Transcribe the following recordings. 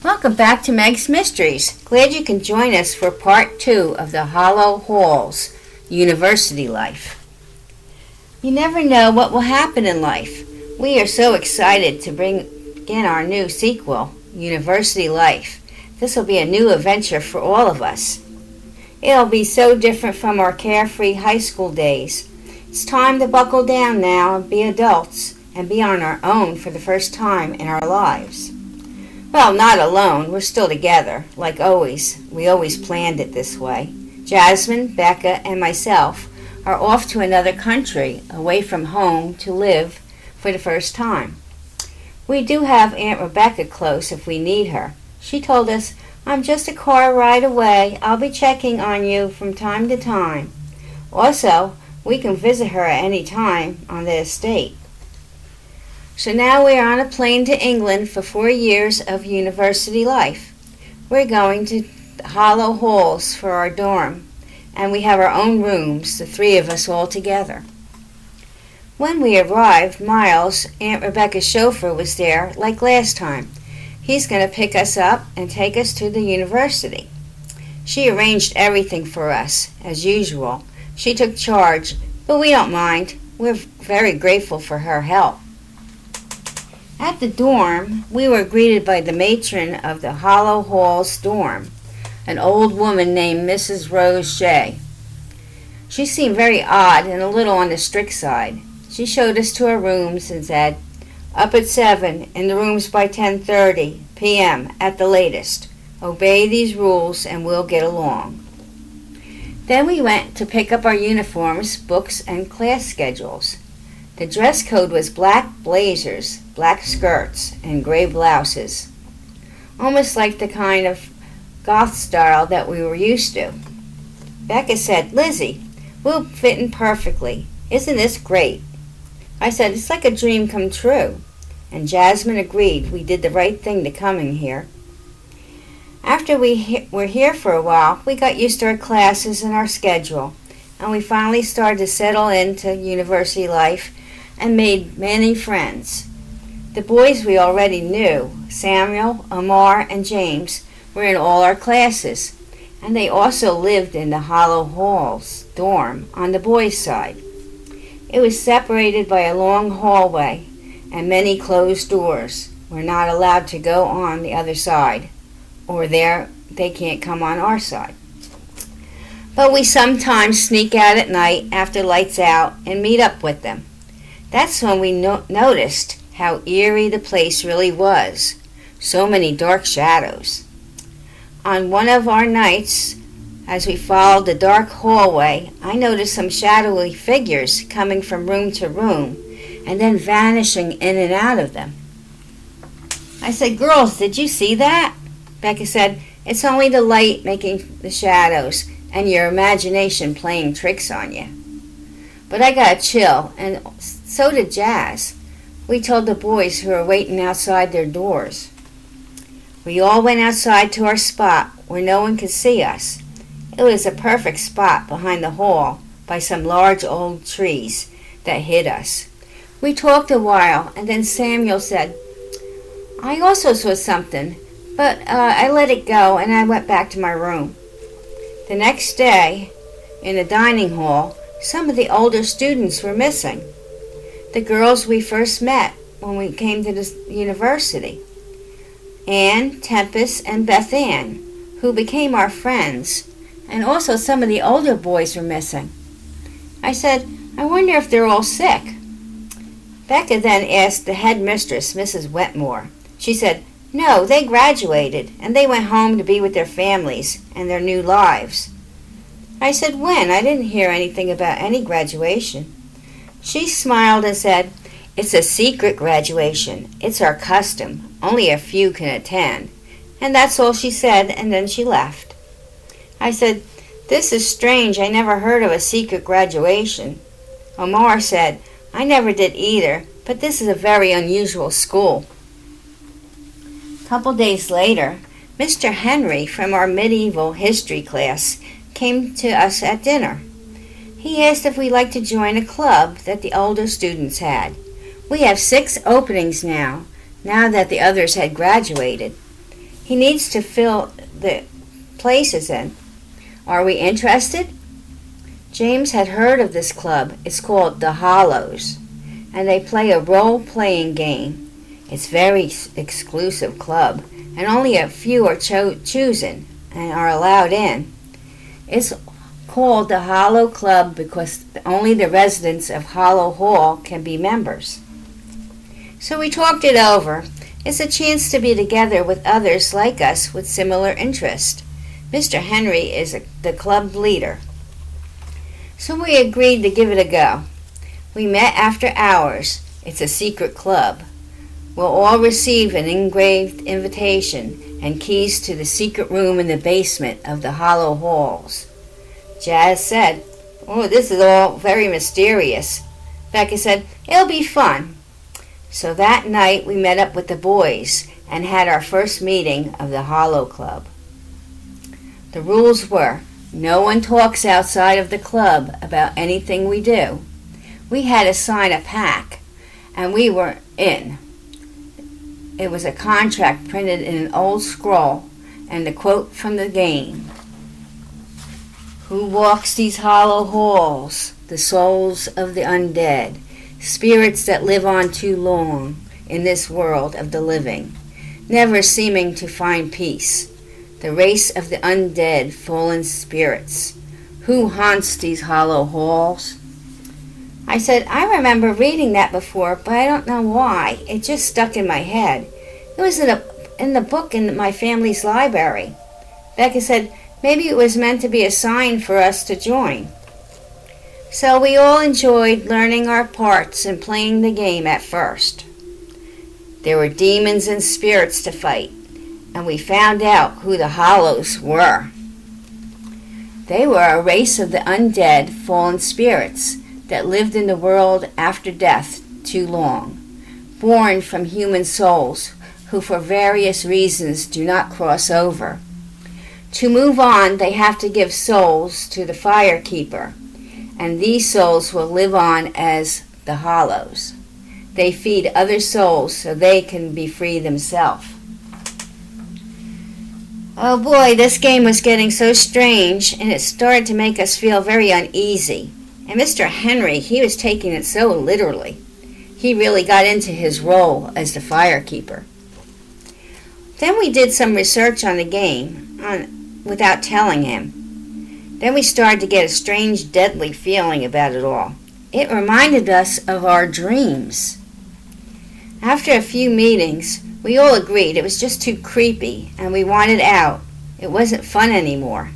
Welcome back to Meg's Mysteries. Glad you can join us for part 2 of the Hollow Halls, University Life. You never know what will happen in life. We are so excited to bring in our new sequel, University Life. This will be a new adventure for all of us. It'll be so different from our carefree high school days. It's time to buckle down now and be adults and be on our own for the first time in our lives. Well, not alone. We're still together, like always. We always planned it this way. Jasmine, Becca, and myself are off to another country, away from home, to live for the first time. We do have Aunt Rebecca close if we need her. She told us, "I'm just a car ride away. I'll be checking on you from time to time." Also, we can visit her at any time on the estate. So now we are on a plane to England for 4 years of university life. We're going to Hollow Halls for our dorm, and we have our own rooms, the 3 of us all together. When we arrived, Miles, Aunt Rebecca's chauffeur, was there like last time. He's going to pick us up and take us to the university. She arranged everything for us, as usual. She took charge, but we don't mind. We're very grateful for her help. At the dorm, we were greeted by the matron of the Hollow Halls dorm, an old woman named Mrs. Rose J. She seemed very odd and a little on the strict side. She showed us to our rooms and said, "Up at 7, in the rooms by 10:30 p.m. at the latest. Obey these rules and we'll get along." Then we went to pick up our uniforms, books, and class schedules. The dress code was black blazers, black skirts, and gray blouses, almost like the kind of goth style that we were used to. Becca said, "Lizzie, we'll fit in perfectly. Isn't this great?" I said, "It's like a dream come true." And Jasmine agreed we did the right thing to coming here. After we were here for a while, we got used to our classes and our schedule, and we finally started to settle into university life and made many friends. The boys we already knew, Samuel, Amar, and James, were in all our classes, and they also lived in the Hollow Halls dorm on the boys' side. It was separated by a long hallway and many closed doors. We're not allowed to go on the other side, or they can't come on our side. But we sometimes sneak out at night after lights out and meet up with them. That's when we noticed how eerie the place really was. So many dark shadows. On one of our nights, as we followed the dark hallway, I noticed some shadowy figures coming from room to room and then vanishing in and out of them. I said, "Girls, did you see that?" Becca said, "It's only the light making the shadows and your imagination playing tricks on you." But I got a chill, and so did Jazz. We told the boys who were waiting outside their doors. We all went outside to our spot where no one could see us. It was a perfect spot behind the hall by some large old trees that hid us. We talked a while, and then Samuel said, "I also saw something, but I let it go and I went back to my room." The next day, in the dining hall, some of the older students were missing. The girls we first met when we came to the university. Anne, Tempest, and Beth Ann, who became our friends, and also some of the older boys were missing. I said, "I wonder if they're all sick." Becca then asked the headmistress, Mrs. Wetmore. She said, "No, they graduated, and they went home to be with their families and their new lives." I said, "When? I didn't hear anything about any graduation." She smiled and said, "It's a secret graduation. It's our custom. Only a few can attend." And that's all she said, and then she left. I said, "This is strange. I never heard of a secret graduation." Omar said, "I never did either, but this is a very unusual school." A couple days later, Mr. Henry from our medieval history class came to us at dinner. He asked if we'd like to join a club that the older students had. We have 6 openings now that the others had graduated. He needs to fill the places in. Are we interested? James had heard of this club. It's called the Hollows, and they play a role-playing game. It's a very exclusive club, and only a few are chosen and are allowed in. It's called the Hollow Club because only the residents of Hollow Hall can be members. So we talked it over. It's a chance to be together with others like us with similar interest. Mr. Henry is the club leader. So we agreed to give it a go. We met after hours. It's a secret club. We'll all receive an engraved invitation and keys to the secret room in the basement of the Hollow Halls. Jazz said, "Oh, this is all very mysterious." Becca said, "It'll be fun." So that night we met up with the boys and had our first meeting of the Hollow Club. The rules were, no one talks outside of the club about anything we do. We had to sign a pact, and we were in. It was a contract printed in an old scroll, and the quote from the game. "Who walks these hollow halls? The souls of the undead, spirits that live on too long in this world of the living, never seeming to find peace. The race of the undead fallen spirits. Who haunts these hollow halls?" I said, "I remember reading that before, but I don't know why. It just stuck in my head. It was in the book in my family's library." Becca said, "Maybe it was meant to be a sign for us to join." So we all enjoyed learning our parts and playing the game at first. There were demons and spirits to fight, and we found out who the Hollows were. They were a race of the undead fallen spirits that lived in the world after death too long, born from human souls who for various reasons do not cross over. To move on, they have to give souls to the fire keeper, and these souls will live on as the Hollows. They feed other souls so they can be free themselves. Oh boy, this game was getting so strange, and it started to make us feel very uneasy. And Mr. Henry, he was taking it so literally. He really got into his role as the firekeeper. Then we did some research on the game without telling him. Then we started to get a strange, deadly feeling about it all. It reminded us of our dreams. After a few meetings, we all agreed it was just too creepy and we wanted out. It wasn't fun anymore.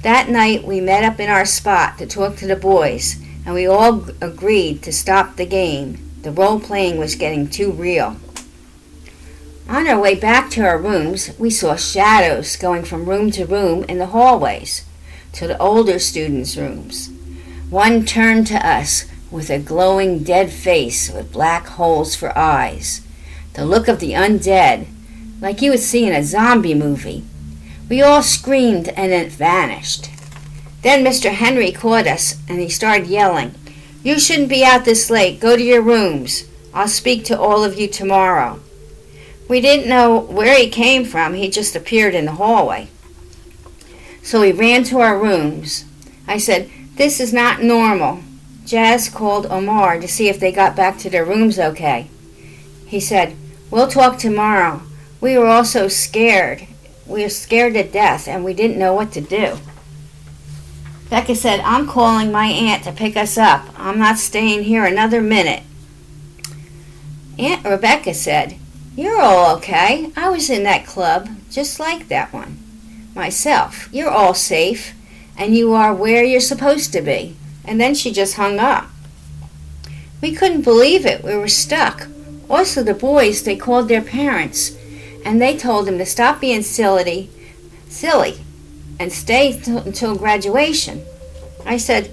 That night we met up in our spot to talk to the boys, and we all agreed to stop the game. The role-playing was getting too real. On our way back to our rooms, we saw shadows going from room to room in the hallways to the older students' rooms. One turned to us with a glowing dead face with black holes for eyes, the look of the undead, like you would see in a zombie movie. We all screamed and it vanished. Then Mr. Henry caught us and he started yelling, "You shouldn't be out this late. Go to your rooms. I'll speak to all of you tomorrow." We didn't know where he came from. He just appeared in the hallway. So we ran to our rooms. I said, "This is not normal." Jazz called Omar to see if they got back to their rooms okay. He said, "We'll talk tomorrow." We were all so scared. We were scared to death, and we didn't know what to do. Becca said, "I'm calling my aunt to pick us up. I'm not staying here another minute." Aunt Rebecca said, "You're all okay. I was in that club, just like that one. Myself, you're all safe, and you are where you're supposed to be." And then she just hung up. We couldn't believe it. We were stuck. Also, the boys, they called their parents, and they told them to stop being silly, and stay until graduation. I said,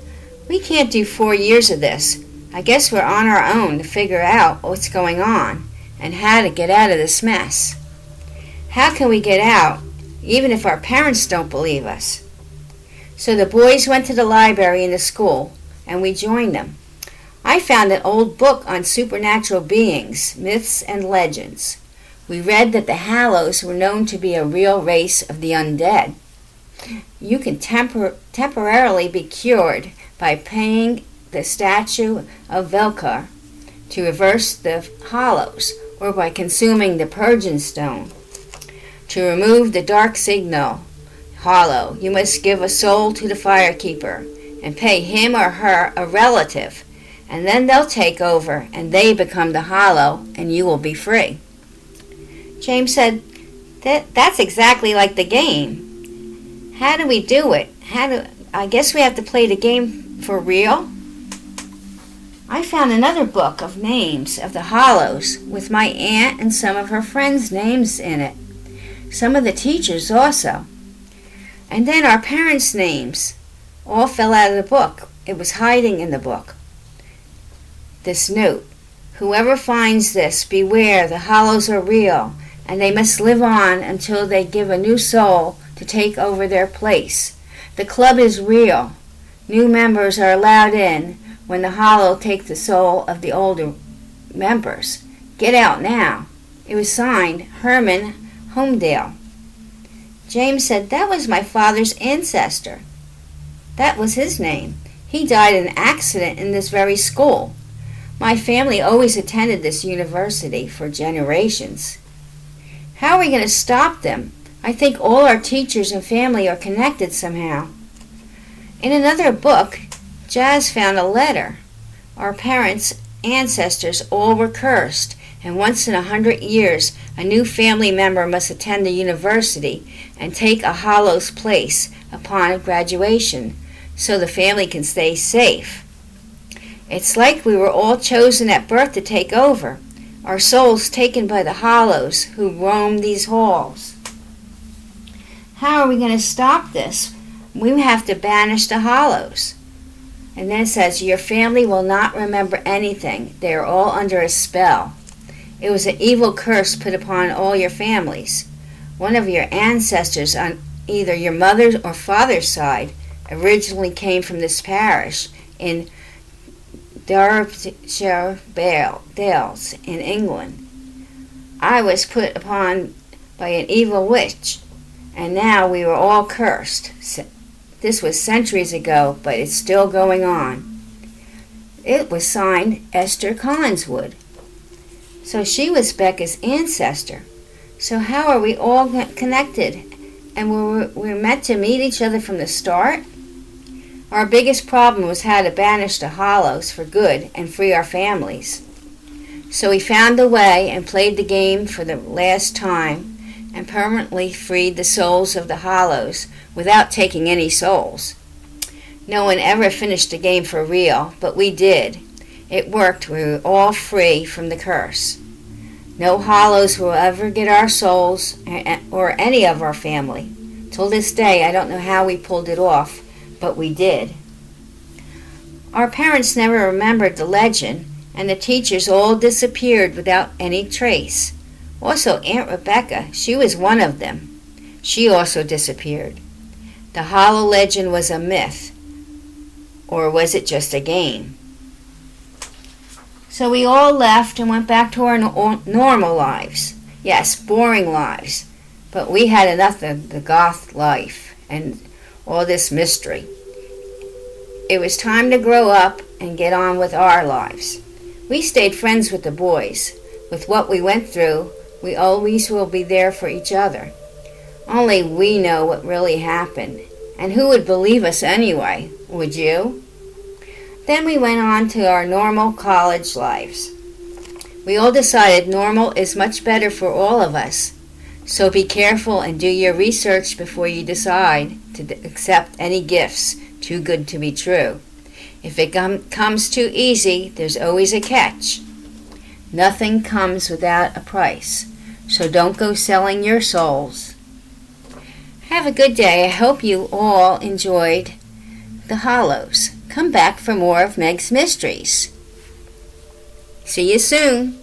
"We can't do 4 years of this. I guess we're on our own to figure out what's going on and how to get out of this mess. How can we get out, even if our parents don't believe us?" So the boys went to the library in the school, and we joined them. I found an old book on supernatural beings, myths, and legends. we read that the Hallows were known to be a real race of the undead. You can temporarily be cured by paying the statue of Velkar to reverse the Hallows, or by consuming the Purging Stone. To remove the dark signal Hallow, you must give a soul to the Firekeeper and pay him or her a relative, and then they'll take over and they become the Hallow and you will be free. James said, that's exactly like the game. How do we do it? I guess we have to play the game for real? I found another book of names of the Hallows with my aunt and some of her friends' names in it. Some of the teachers also. And then our parents' names all fell out of the book. It was hiding in the book. This note: whoever finds this, beware, the Hallows are real, and they must live on until they give a new soul to take over their place. The club is real. New members are allowed in when the Hallow takes the soul of the older members. Get out now. It was signed Herman Homedale. James said, that was my father's ancestor. That was his name. He died in an accident in this very school. My family always attended this university for generations. How are we going to stop them? I think all our teachers and family are connected somehow. In another book, Jazz found a letter. Our parents' ancestors all were cursed, and once in 100 years, a new family member must attend the university and take a Hallow's place upon graduation, so the family can stay safe. It's like we were all chosen at birth to take over, our souls taken by the Hallows who roam these halls. How are we going to stop this? We have to banish the Hallows. And then it says, your family will not remember anything. They are all under a spell. It was an evil curse put upon all your families. One of your ancestors on either your mother's or father's side originally came from this parish in Derbyshire Dales in England. I was put upon by an evil witch, and now we were all cursed. This was centuries ago, but it's still going on. It was signed Esther Collinswood. So she was Becca's ancestor. So how are we all connected? And we're meant to meet each other from the start? Our biggest problem was how to banish the Hallows for good and free our families. So we found a way and played the game for the last time and permanently freed the souls of the Hallows without taking any souls. No one ever finished the game for real, but we did. It worked. We were all free from the curse. No Hallows will ever get our souls or any of our family. Till this day, I don't know how we pulled it off, but we did. Our parents never remembered the legend, and the teachers all disappeared without any trace. Also, Aunt Rebecca, she was one of them. She also disappeared. The Hallow legend was a myth, or was it just a game? So we all left and went back to our normal lives. Yes, boring lives. But we had enough of the goth life and all this mystery. It was time to grow up and get on with our lives. We stayed friends with the boys. With what we went through, we always will be there for each other. Only we know what really happened. And who would believe us anyway? Would you? Then we went on to our normal college lives. We all decided normal is much better for all of us. So be careful and do your research before you decide to accept any gifts too good to be true. If it comes too easy, there's always a catch. Nothing comes without a price. So don't go selling your souls. Have a good day. I hope you all enjoyed the Hallows. Come back for more of Meg's Mysteries. See you soon.